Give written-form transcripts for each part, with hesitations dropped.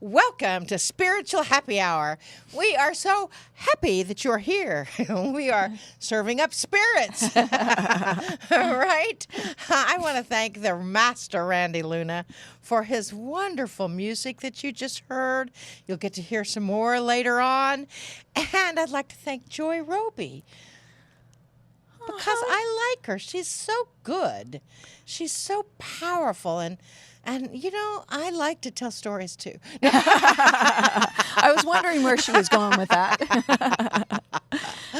Welcome to Spiritual Happy Hour. We are so happy that you're here. We are serving up spirits. Right? I want to thank the master, Randy Luna, for his wonderful music that you just heard. You'll get to hear some more later on. And I'd like to thank Joy Roby, because I like her. She's so good. She's so powerful, and you know, I like to tell stories too. I was wondering where she was going with that.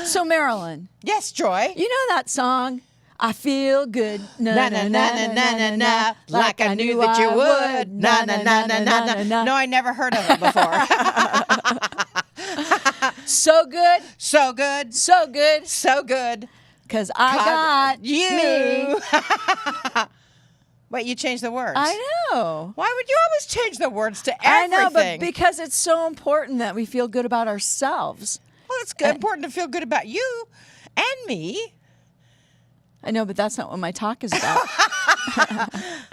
So, Marilyn. Yes, Joy. You know that song, I Feel Good, Na na na na na na na, like I knew that you would. Na na na na na na. No, I never heard of it before. So good. So good. So good. So good. Because I got you. Me. Wait, you changed the words. I know. Why would you always change the words to everything? I know, but because it's so important that we feel good about ourselves. Well, it's good, important to feel good about you and me. I know, but that's not what my talk is about.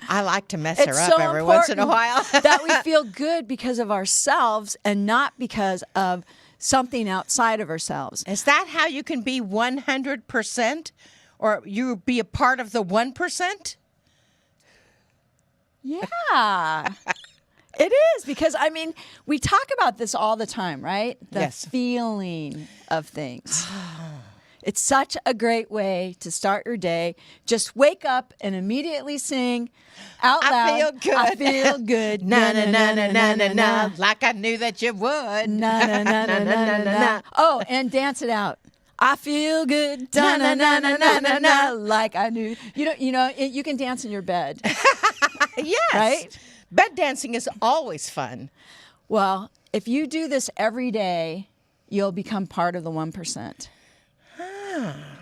I like to mess It's her so up every once in a while. that we feel good because of ourselves and not because of something outside of ourselves. Is that how you can be 100%? Or you be a part of the 1%? Yeah. It is, because, I mean, we talk about this all the time, right? The Yes. feeling of things. It's such a great way to start your day. Just wake up and immediately sing out loud. I feel good. I feel good. Na na na na na na na. Like I knew that you would. Na na na na na na na. Oh, and dance it out. I feel good. Na na na na na na na. Like I knew. You know, you can dance in your bed. Yes. Right? Bed dancing is always fun. Well, if you do this every day, you'll become part of the 1%.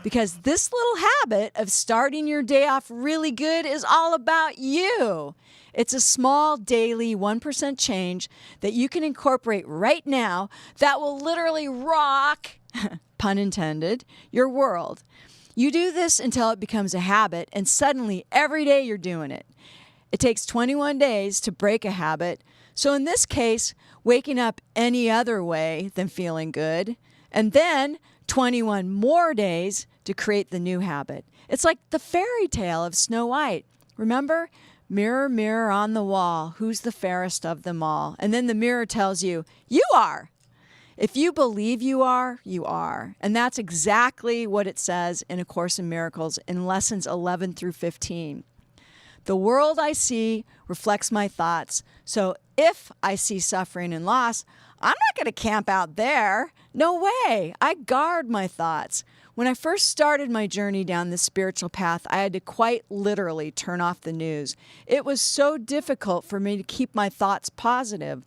Because this little habit of starting your day off really good is all about you. It's a small daily 1% change that you can incorporate right now that will literally rock, pun intended, your world. You do this until it becomes a habit, and suddenly every day you're doing it. It takes 21 days to break a habit. So in this case, waking up any other way than feeling good, and then 21 more days to create the new habit. It's like the fairy tale of Snow White. Remember? Mirror, mirror on the wall, who's the fairest of them all? And then the mirror tells you, you are. If you believe you are, you are. And that's exactly what it says in A Course in Miracles in lessons 11 through 15. The world I see reflects my thoughts. So if I see suffering and loss, I'm not going to camp out there. No way. I guard my thoughts. When I first started my journey down this spiritual path, I had to quite literally turn off the news. It was so difficult for me to keep my thoughts positive.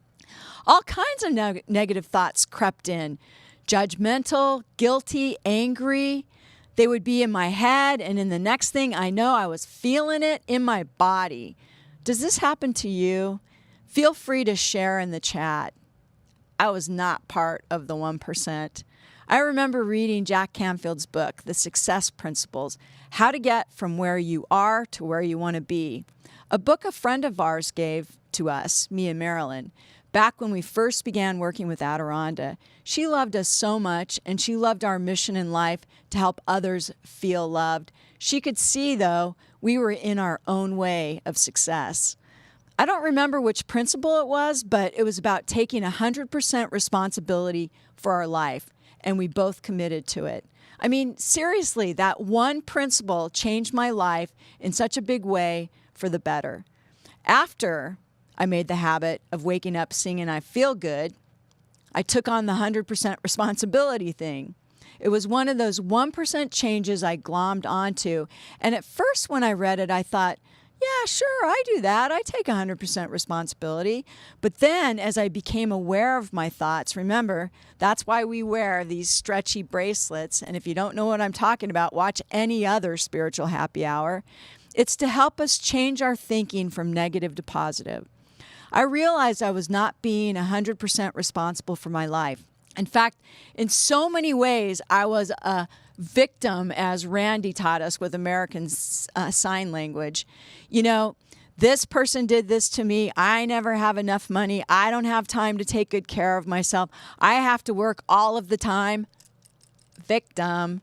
All kinds of negative thoughts crept in. Judgmental, guilty, angry. They would be in my head, and in the next thing I know, I was feeling it in my body. Does this happen to you? Feel free to share in the chat. I was not part of the 1%. I remember reading Jack Canfield's book, The Success Principles, How to Get from Where You Are to Where You Want to Be, a book a friend of ours gave to us, me and Marilyn, back when we first began working with Adirondack. She loved us so much, and she loved our mission in life to help others feel loved. She could see, though, we were in our own way of success. I don't remember which principle it was, but it was about taking 100% responsibility for our life, and we both committed to it. I mean, seriously, that one principle changed my life in such a big way for the better. After I made the habit of waking up singing I Feel Good, I took on the 100% responsibility thing. It was one of those 1% changes I glommed onto. And at first when I read it, I thought, yeah, sure, I do that. I take 100% responsibility. But then as I became aware of my thoughts, remember, that's why we wear these stretchy bracelets. And if you don't know what I'm talking about, watch any other spiritual happy hour. It's to help us change our thinking from negative to positive. I realized I was not being 100% responsible for my life. In fact, in so many ways, I was a victim, as Randy taught us with American Sign Language. You know, This person did this to me. I never have enough money. I don't have time to take good care of myself. I have to work all of the time. Victim.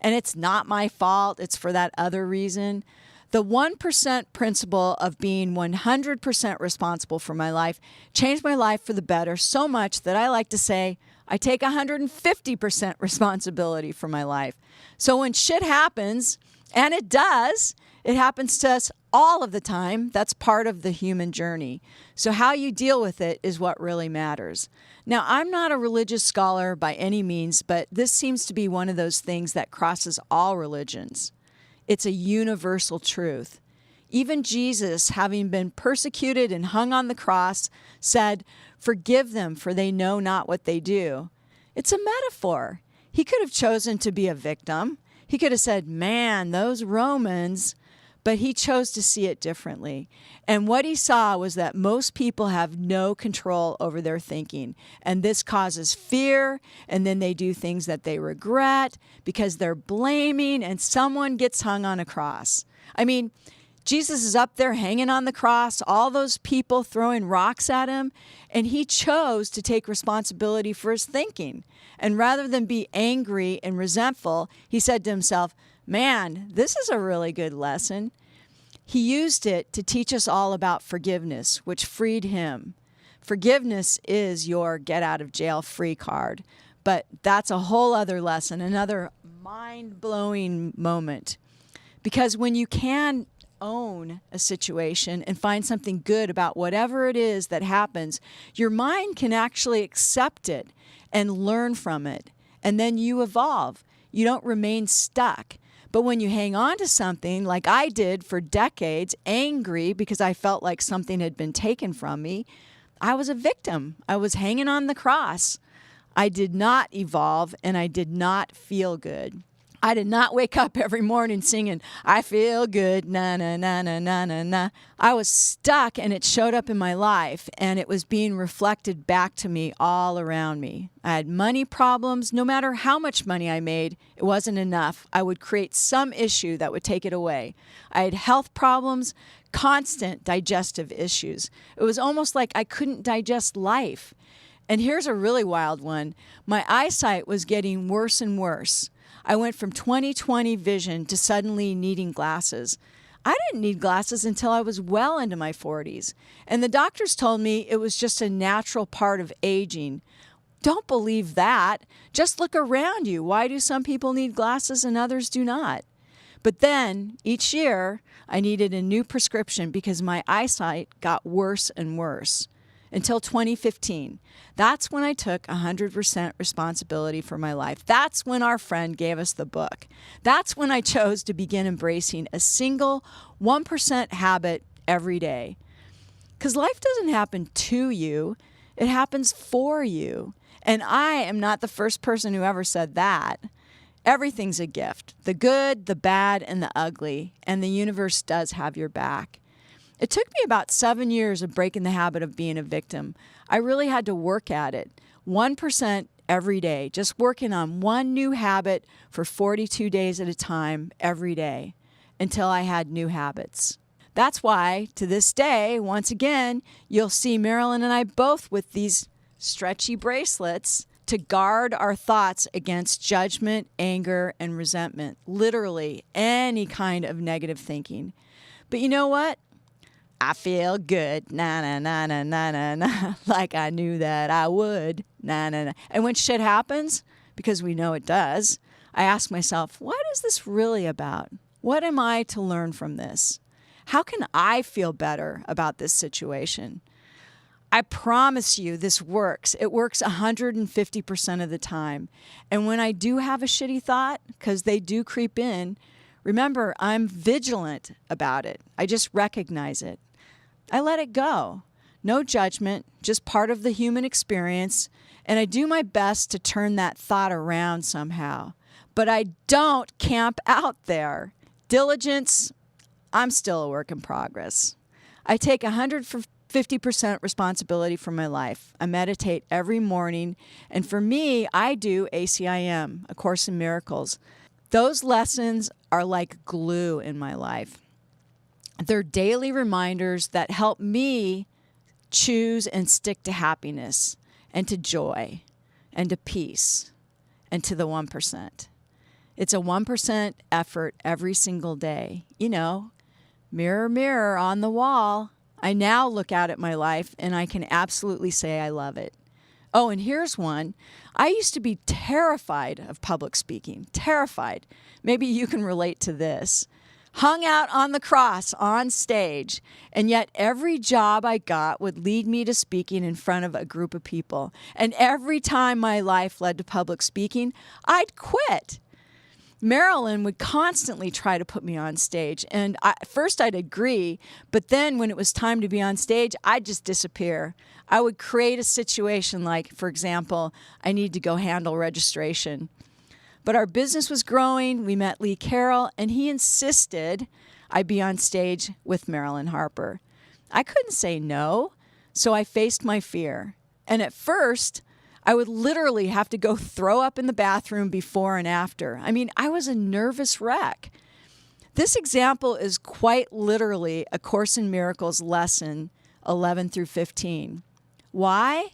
And it's not my fault. It's for that other reason. The 1% principle of being 100% responsible for my life changed my life for the better so much that I like to say I take 150% responsibility for my life. So when shit happens, and it does, it happens to us all of the time. That's part of the human journey. So how you deal with it is what really matters. Now, I'm not a religious scholar by any means, but this seems to be one of those things that crosses all religions. It's a universal truth. Even Jesus, having been persecuted and hung on the cross, said, "Forgive them, for they know not what they do." It's a metaphor. He could have chosen to be a victim. He could have said, "Man, those Romans," but he chose to see it differently. And what he saw was that most people have no control over their thinking. And this causes fear, and then they do things that they regret because they're blaming, and someone gets hung on a cross. I mean, Jesus is up there hanging on the cross, all those people throwing rocks at him, and he chose to take responsibility for his thinking. And rather than be angry and resentful, he said to himself, "Man, this is a really good lesson." He used it to teach us all about forgiveness, which freed him. Forgiveness is your get out of jail free card, but that's a whole other lesson, another mind-blowing moment. Because when you can own a situation and find something good about whatever it is that happens, your mind can actually accept it and learn from it. And then you evolve. You don't remain stuck. But when you hang on to something like I did for decades, angry because I felt like something had been taken from me, I was a victim. I was hanging on the cross. I did not evolve, and I did not feel good. I did not wake up every morning singing, "I feel good, na na na na na na na." I was stuck, and it showed up in my life, and it was being reflected back to me all around me. I had money problems. No matter how much money I made, it wasn't enough. I would create some issue that would take it away. I had health problems, constant digestive issues. It was almost like I couldn't digest life. And here's a really wild one. My eyesight was getting worse and worse. I went from 20/20 vision to suddenly needing glasses. I didn't need glasses until I was well into my 40s. And the doctors told me it was just a natural part of aging. Don't believe that. Just look around you. Why do some people need glasses and others do not? But then, each year, I needed a new prescription because my eyesight got worse and worse. Until 2015. That's when I took 100% responsibility for my life. That's when our friend gave us the book. That's when I chose to begin embracing a single 1% habit every day. Because life doesn't happen to you, it happens for you. And I am not the first person who ever said that. Everything's a gift, the good, the bad, and the ugly, and the universe does have your back. It took me about 7 years of breaking the habit of being a victim. I really had to work at it. 1% every day, just working on one new habit for 42 days at a time every day until I had new habits. That's why, to this day, once again, you'll see Marilyn and I both with these stretchy bracelets to guard our thoughts against judgment, anger, and resentment. Literally, any kind of negative thinking. But you know what? I feel good, na na na na na na na, like I knew that I would, na na na. And when shit happens, because we know it does, I ask myself, what is this really about? What am I to learn from this? How can I feel better about this situation? I promise you this works. It works 150% of the time. And when I do have a shitty thought, because they do creep in, remember, I'm vigilant about it. I just recognize it. I let it go. No judgment, just part of the human experience. And I do my best to turn that thought around somehow. But I don't camp out there. Diligence, I'm still a work in progress. I take 150% responsibility for my life. I meditate every morning. And for me, I do ACIM, A Course in Miracles. Those lessons are like glue in my life. They're daily reminders that help me choose and stick to happiness and to joy and to peace and to the 1%. It's a 1% effort every single day. You know, mirror, mirror on the wall. I now look out at my life and I can absolutely say I love it. Oh, and here's one. I used to be terrified of public speaking. Terrified. Maybe you can relate to this. Hung out on the cross on stage, and yet every job I got would lead me to speaking in front of a group of people. And every time my life led to public speaking, I'd quit. Marilyn would constantly try to put me on stage, and first I'd agree, but then when it was time to be on stage, I'd just disappear. I would create a situation like, for example, I need to go handle registration. But our business was growing. We met Lee Carroll, and he insisted I be on stage with Marilyn Harper. I couldn't say no, so I faced my fear. And at first, I would literally have to go throw up in the bathroom before and after. I mean, I was a nervous wreck. This example is quite literally A Course in Miracles lesson 11 through 15. Why?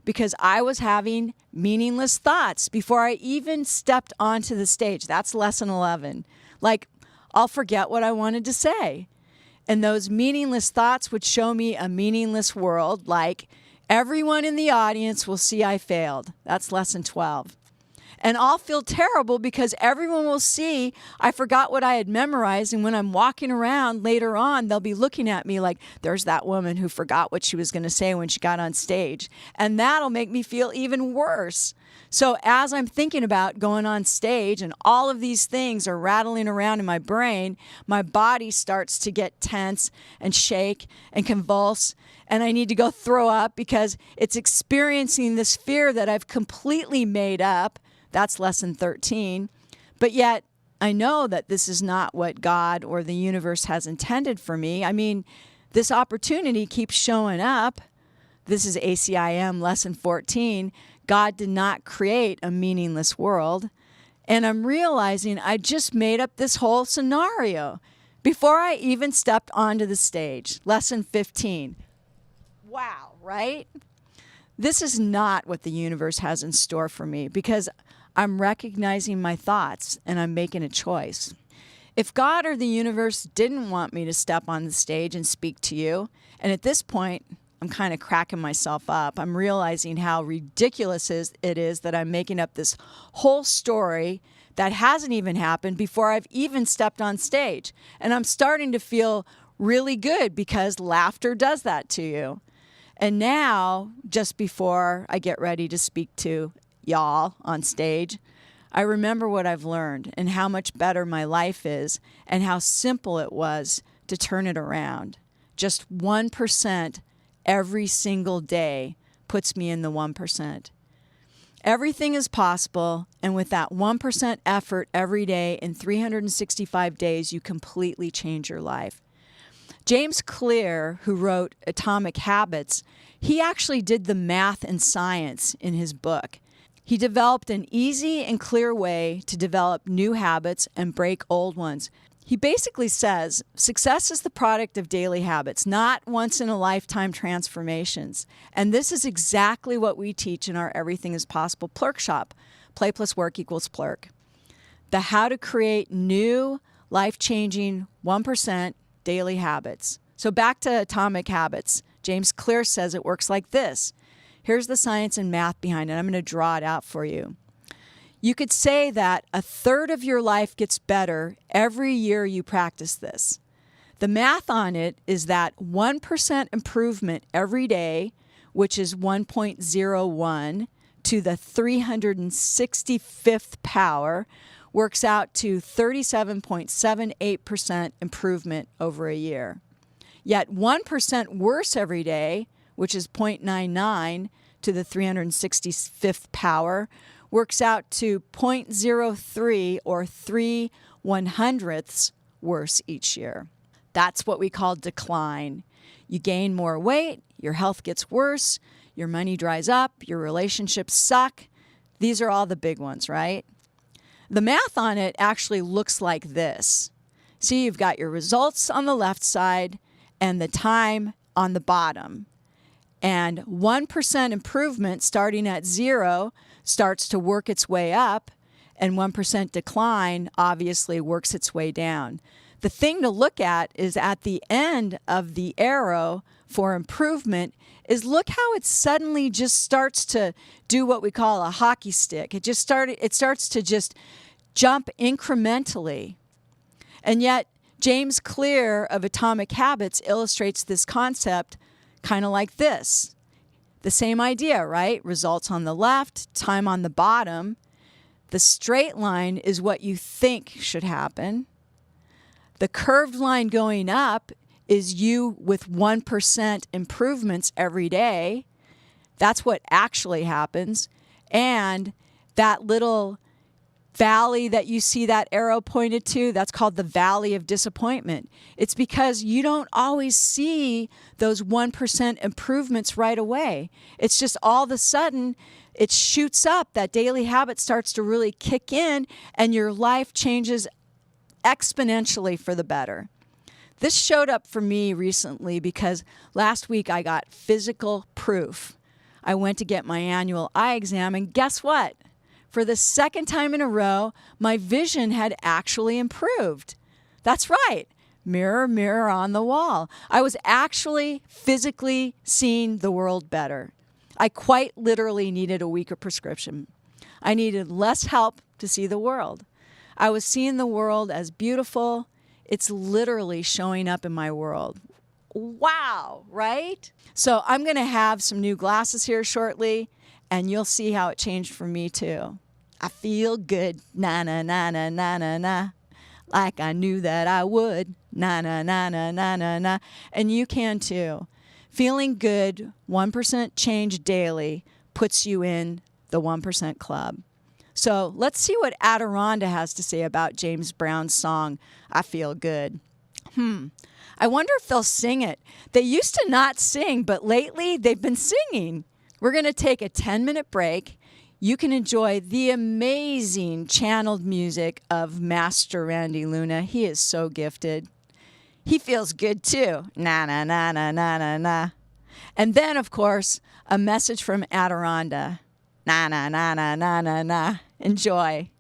Because I was having meaningless thoughts before I even stepped onto the stage. That's lesson 11. Like, I'll forget what I wanted to say. And those meaningless thoughts would show me a meaningless world, like, everyone in the audience will see I failed. That's lesson 12. And I'll feel terrible because everyone will see I forgot what I had memorized. And when I'm walking around later on, they'll be looking at me like, there's that woman who forgot what she was going to say when she got on stage. And that'll make me feel even worse. So as I'm thinking about going on stage and all of these things are rattling around in my brain, my body starts to get tense and shake and convulse. And I need to go throw up because it's experiencing this fear that I've completely made up. That's lesson 13. But yet, I know that this is not what God or the universe has intended for me. I mean, this opportunity keeps showing up. This is ACIM lesson 14. God did not create a meaningless world. And I'm realizing I just made up this whole scenario before I even stepped onto the stage. Lesson 15. Wow, right? This is not what the universe has in store for me because I'm recognizing my thoughts and I'm making a choice. If God or the universe didn't want me to step on the stage and speak to you, and at this point, I'm kind of cracking myself up. I'm realizing how ridiculous it is that I'm making up this whole story that hasn't even happened before I've even stepped on stage. And I'm starting to feel really good because laughter does that to you. And now, just before I get ready to speak to y'all on stage, I remember what I've learned and how much better my life is and how simple it was to turn it around. Just 1% every single day puts me in the 1%. Everything is possible, and with that 1% effort every day in 365 days, you completely change your life. James Clear, who wrote Atomic Habits, he actually did the math and science in his book. He developed an easy and clear way to develop new habits and break old ones. He basically says success is the product of daily habits, not once-in-a-lifetime transformations. And this is exactly what we teach in our Everything is Possible Plurk Shop. Play plus work equals plurk. The how to create new, life-changing 1% daily habits. So back to Atomic Habits. James Clear says it works like this. Here's the science and math behind it. I'm going to draw it out for you. You could say that a third of your life gets better every year you practice this. The math on it is that 1% improvement every day, which is 1.01 to the 365th power, works out to 37.78% improvement over a year. Yet 1% worse every day, which is 0.99 to the 365th power, works out to 0.03 or 3/100ths worse each year. That's what we call decline. You gain more weight, your health gets worse, your money dries up, your relationships suck. These are all the big ones, right? The math on it actually looks like this. See, you've got your results on the left side and the time on the bottom. And 1% improvement starting at 0 starts to work its way up, and 1% decline obviously works its way down. The thing to look at is at the end of the arrow for improvement is look how it suddenly just starts to do what we call a hockey stick. It starts to just jump incrementally. And yet James Clear of Atomic Habits illustrates this concept kind of like this. The same idea, right? Results on the left, time on the bottom. The straight line is what you think should happen. The curved line going up is you with 1% improvements every day. That's what actually happens. And that little valley that you see that arrow pointed to, that's called the valley of disappointment. It's because you don't always see those 1% improvements right away. It's just all of a sudden it shoots up. That daily habit starts to really kick in and your life changes exponentially for the better. This showed up for me recently because last week I got physical proof. I went to get my annual eye exam, and guess what? For the second time in a row, my vision had actually improved. That's right. Mirror, mirror on the wall. I was actually physically seeing the world better. I quite literally needed a weaker prescription. I needed less help to see the world. I was seeing the world as beautiful. It's literally showing up in my world. Wow, right? So I'm going to have some new glasses here shortly, and you'll see how it changed for me too. I feel good, na-na-na-na-na-na-na, like I knew that I would, na-na-na-na-na-na-na, and you can too. Feeling good, 1% change daily, puts you in the 1% club. So let's see what Adironda has to say about James Brown's song, I Feel Good. I wonder if they'll sing it. They used to not sing, but lately they've been singing. We're going to take a 10-minute break. You can enjoy the amazing channeled music of Master Randy Luna. He is so gifted. He feels good too. Na-na-na-na-na-na-na. And then, of course, a message from Adironda. Na-na-na-na-na-na-na. Enjoy.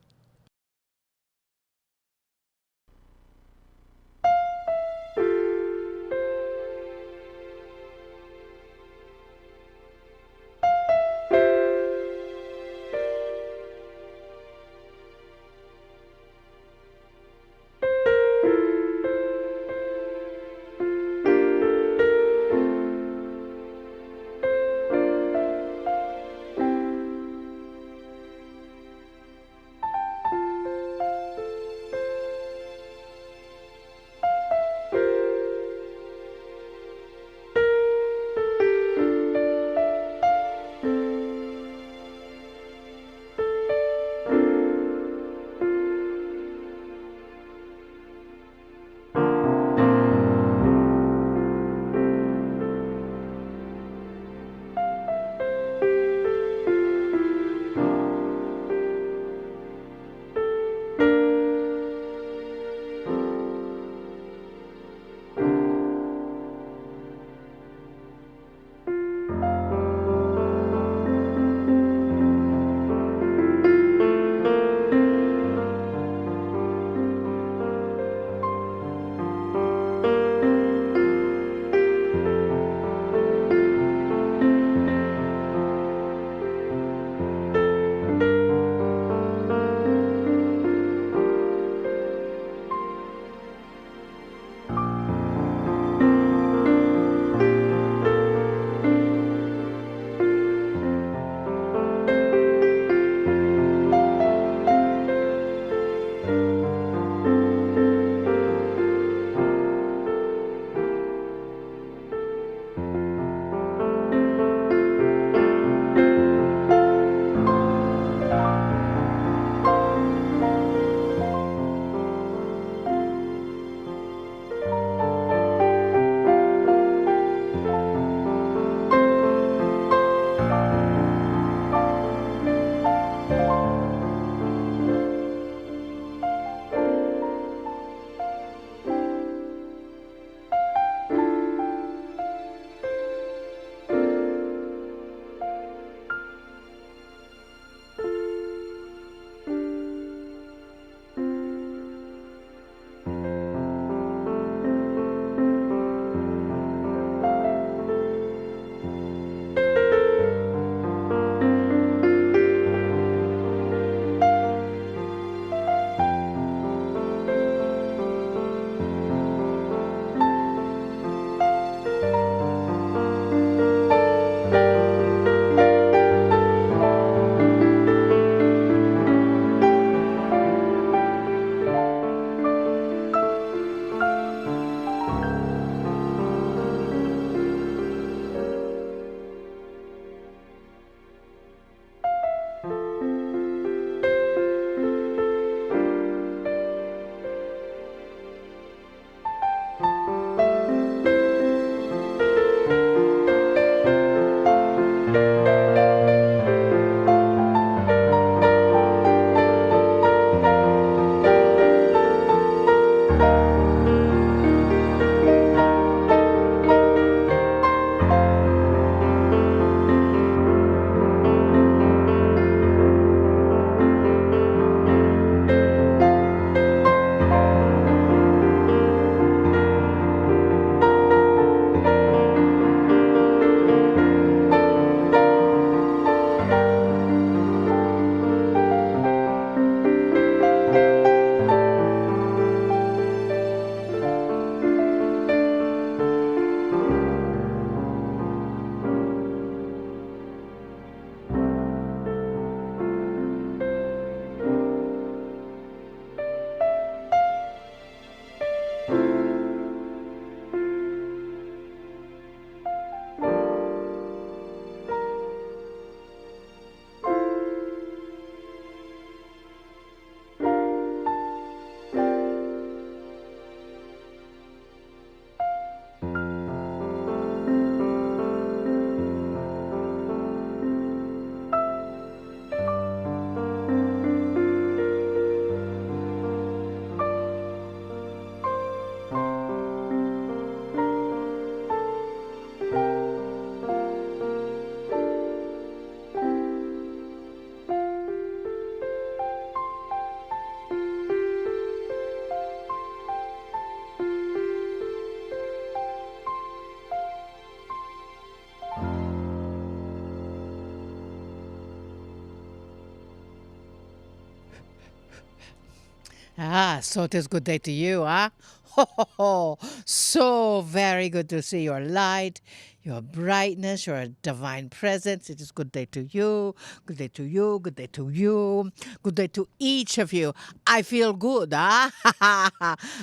So it is good day to you, huh? Ho, ho, ho. So very good to see your light, your brightness, your divine presence. It is good day to you, good day to you, good day to you, good day to each of you. I feel good, huh?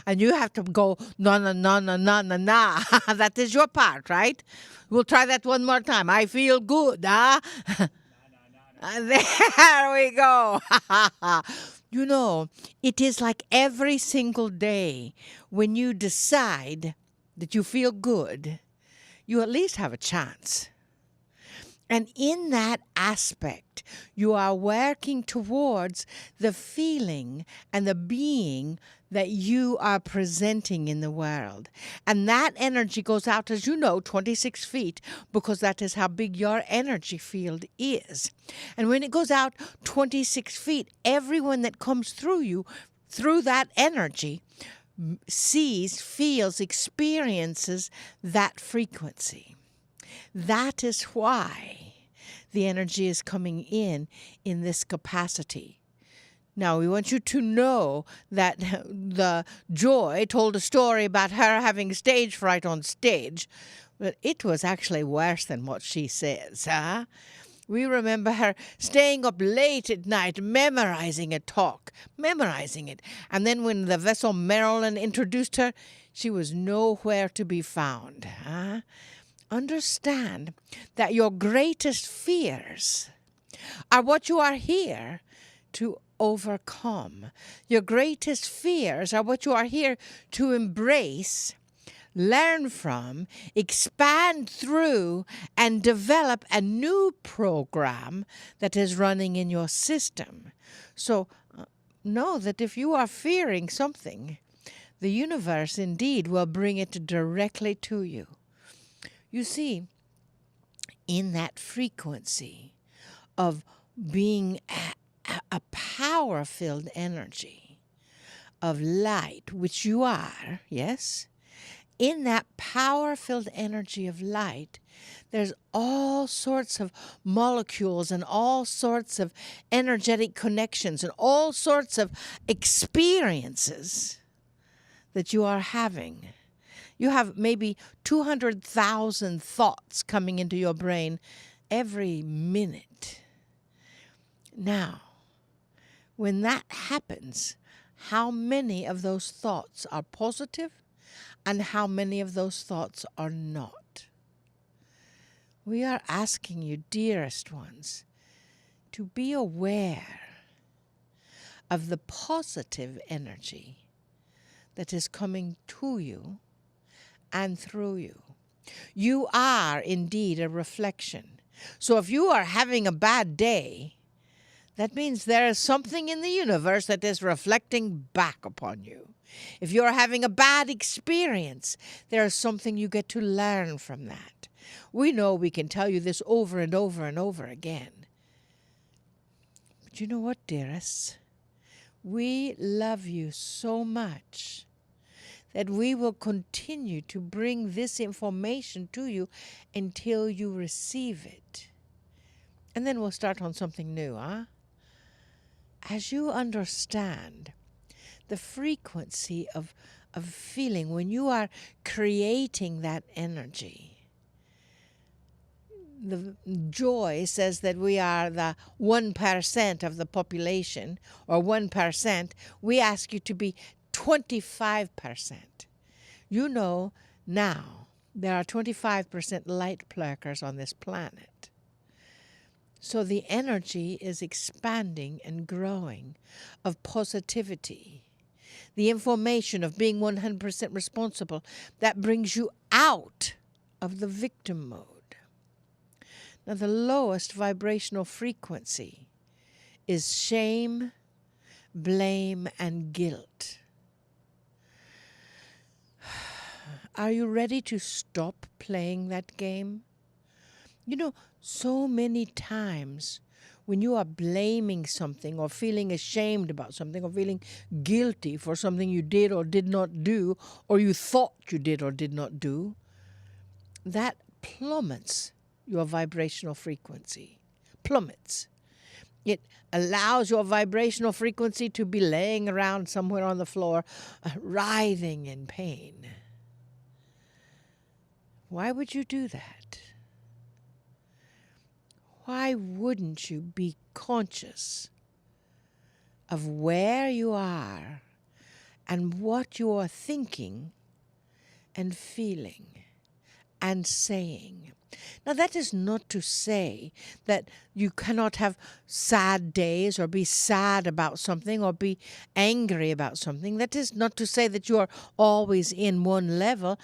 And you have to go, na, na, na, na, na, na, na. That is your part, right? We'll try that one more time. I feel good, huh? There we go. You know, it is like every single day when you decide that you feel good, you at least have a chance. And in that aspect, you are working towards the feeling and the being that you are presenting in the world. And that energy goes out, as you know, 26 feet, because that is how big your energy field is. And when it goes out 26 feet, everyone that comes through you, through that energy, sees, feels, experiences that frequency. That is why the energy is coming in this capacity. Now, we want you to know that the Joy told a story about her having stage fright on stage, but it was actually worse than what she says, huh? We remember her staying up late at night, memorizing a talk, memorizing it. And then when the vessel Marilyn introduced her, she was nowhere to be found, huh? Understand that your greatest fears are what you are here to overcome. Your greatest fears are what you are here to embrace, learn from, expand through, and develop a new program that is running in your system. So know that if you are fearing something, the universe indeed will bring it directly to you. You see, in that frequency of being a power-filled energy of light, which you are, yes? In that power-filled energy of light, there's all sorts of molecules and all sorts of energetic connections and all sorts of experiences that you are having. You have maybe 200,000 thoughts coming into your brain every minute. Now, when that happens, how many of those thoughts are positive and how many of those thoughts are not? We are asking you, dearest ones, to be aware of the positive energy that is coming to you and through you. You are indeed a reflection. So if you are having a bad day, that means there is something in the universe that is reflecting back upon you. If you're having a bad experience, there is something you get to learn from that. We know we can tell you this over and over and over again. But you know what, dearest? We love you so much that we will continue to bring this information to you until you receive it. And then we'll start on something new, huh? As you understand the frequency of feeling when you are creating that energy, the Joy says that we are the 1% of the population, or 1%. We ask you to be 25%. You know now there are 25% light plurkers on this planet. So the energy is expanding and growing of positivity. The information of being 100% responsible, that brings you out of the victim mode. Now, the lowest vibrational frequency is shame, blame, and guilt. Are you ready to stop playing that game? You know, so many times when you are blaming something or feeling ashamed about something or feeling guilty for something you did or did not do or you thought you did or did not do, that plummets your vibrational frequency. Plummets. It allows your vibrational frequency to be laying around somewhere on the floor, writhing in pain. Why would you do that? Why wouldn't you be conscious of where you are and what you are thinking and feeling and saying? Now, that is not to say that you cannot have sad days or be sad about something or be angry about something. That is not to say that you are always in one level.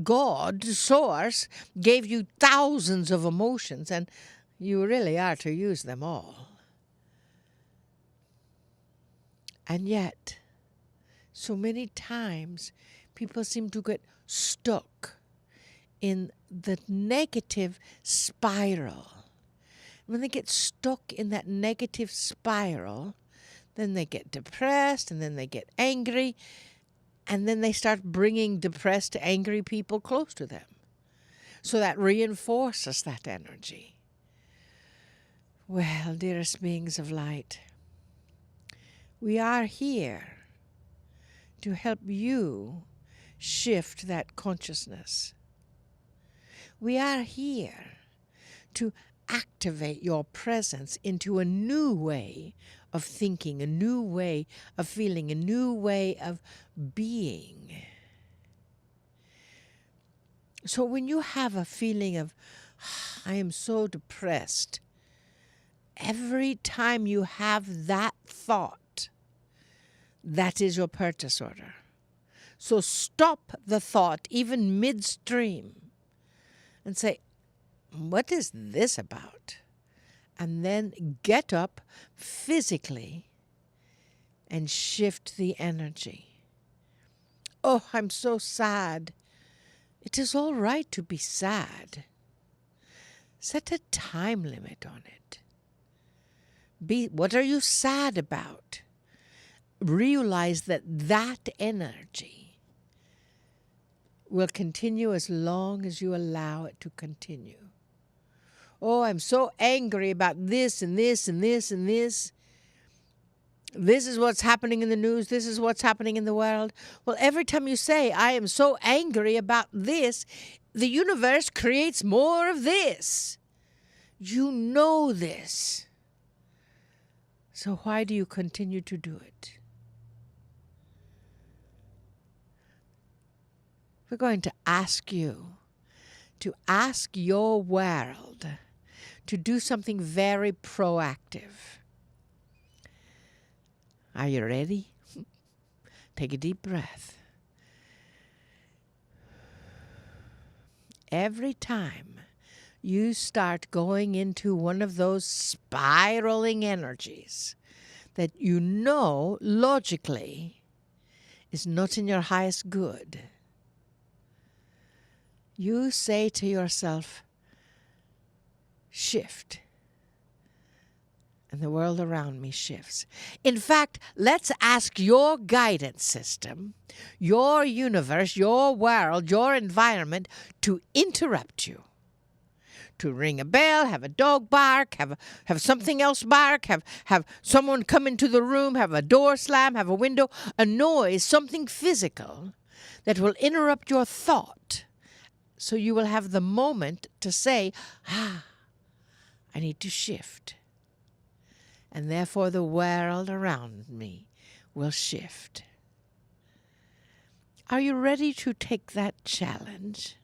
God, Source, gave you thousands of emotions, and you really are to use them all. And yet, so many times, people seem to get stuck in the negative spiral. When they get stuck in that negative spiral, then they get depressed, and then they get angry, and then they start bringing depressed, angry people close to them. So that reinforces that energy. Well, dearest beings of light, we are here to help you shift that consciousness. We are here to activate your presence into a new way of thinking, a new way of feeling, a new way of being. So when you have a feeling of, I am so depressed, every time you have that thought, that is your purchase order. So stop the thought, even midstream, and say, what is this about? And then get up physically and shift the energy. Oh, I'm so sad. It is all right to be sad. Set a time limit on it. What are you sad about? Realize that that energy will continue as long as you allow it to continue. Oh, I'm so angry about this and this and this and this. This is what's happening in the news. This is what's happening in the world. Well, every time you say, I am so angry about this, the universe creates more of this. You know this. So why do you continue to do it? We're going to ask you to ask your world to do something very proactive. Are you ready? Take a deep breath. Every time you start going into one of those spiraling energies that you know logically is not in your highest good, you say to yourself, shift. And the world around me shifts. In fact, let's ask your guidance system, your universe, your world, your environment to interrupt you. To ring a bell, have a dog bark, have something else bark, have someone come into the room, have a door slam, have a window, a noise, something physical that will interrupt your thought. So you will have the moment to say, I need to shift. And therefore the world around me will shift. Are you ready to take that challenge?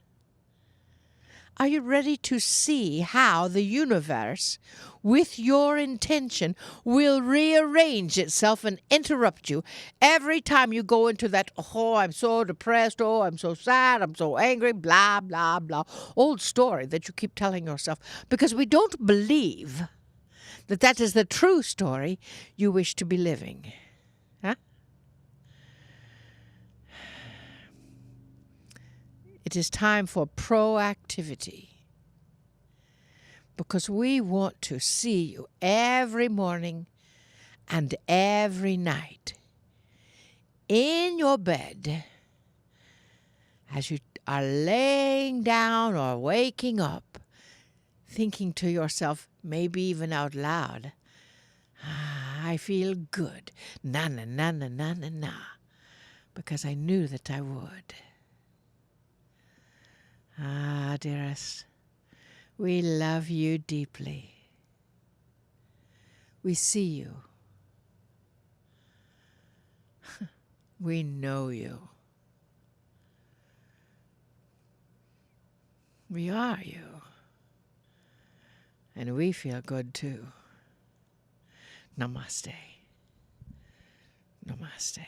Are you ready to see how the universe, with your intention, will rearrange itself and interrupt you every time you go into that, oh, I'm so depressed, oh, I'm so sad, I'm so angry, blah, blah, blah, old story that you keep telling yourself, because we don't believe that that is the true story you wish to be living. Huh? It is time for proactivity, because we want to see you every morning and every night in your bed as you are laying down or waking up, thinking to yourself, maybe even out loud, I feel good. Na na na na na na na. Because I knew that I would. Ah, dearest, we love you deeply. We see you. We know you. We are you. And we feel good too. Namaste. Namaste.